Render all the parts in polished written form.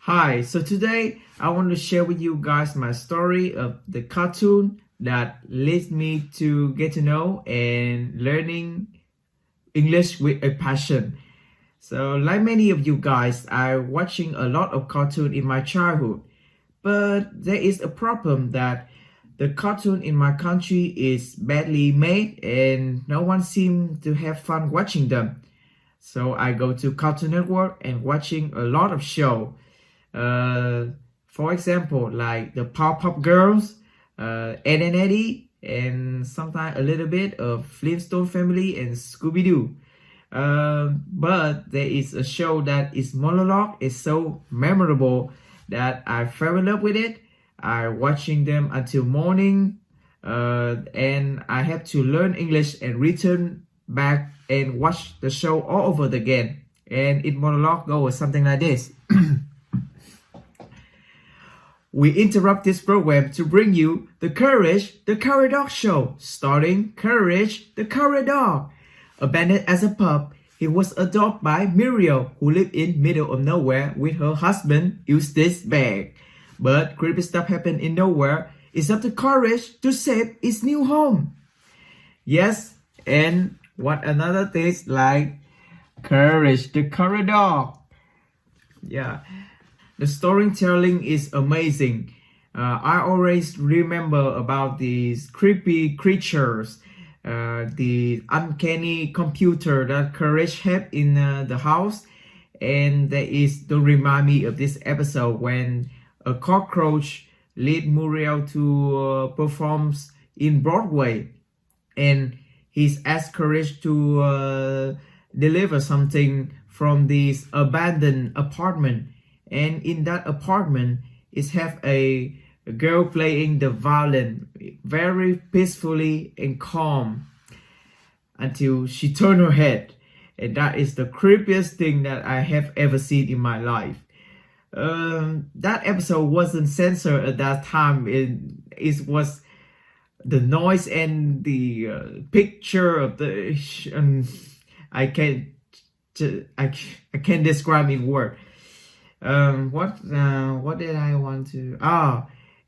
Hi, so today I want to share with you guys my story of the cartoon that leads me to get to know and learning English with a passion. So like many of you guys, I watching a lot of cartoon in my childhood, but there is a problem that the cartoon in my country is badly made and no one seems to have fun watching them. So I go to Cartoon Network and watching a lot of show. For example, like the Powerpuff Girls, Ed and Eddie, and sometimes a little bit of Flintstone Family and Scooby-Doo. But there is a show that is monologue is so memorable that I fell in love with it. I watching them until morning, and I have to learn English and return back and watch the show all over again. And it monologue goes something like this. We interrupt this program to bring you the Courage the Cowardly Dog Show, starring Courage the Cowardly Dog. Abandoned as a pup, he was adopted by Muriel, who lived in middle of nowhere with her husband Eustace Bag. But creepy stuff happened in nowhere. It's up to Courage to save its new home. Yes, and what another thing like Courage the Cowardly Dog. Yeah. The storytelling is amazing. I always remember about these creepy creatures, the uncanny computer that Courage had in the house, and that is to remind me of this episode when a cockroach lead Muriel to perform in Broadway, and he's asked Courage to deliver something from this abandoned apartment. And in that apartment is have a girl playing the violin very peacefully and calm until she turned her head, and that is the creepiest thing that I have ever seen in my life. That episode wasn't censored at that time. It was the noise and the picture of the I can't describe in words. What did I want to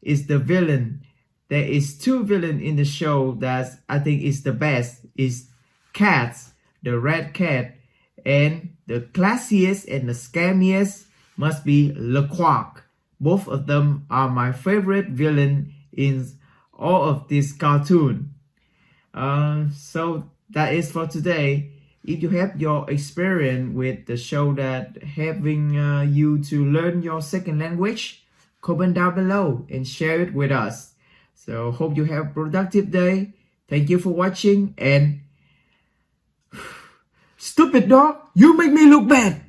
is the villain. There is two villains in the show that I think is the best. Is Cats, the red cat, and the classiest and the scariest must be LeQuack. Both of them are my favorite villain in all of this cartoon. So that is for today. If you have your experience with the show that having you to learn your second language, comment down below and share it with us. So hope you have a productive day. Thank you for watching and stupid dog, you make me look bad.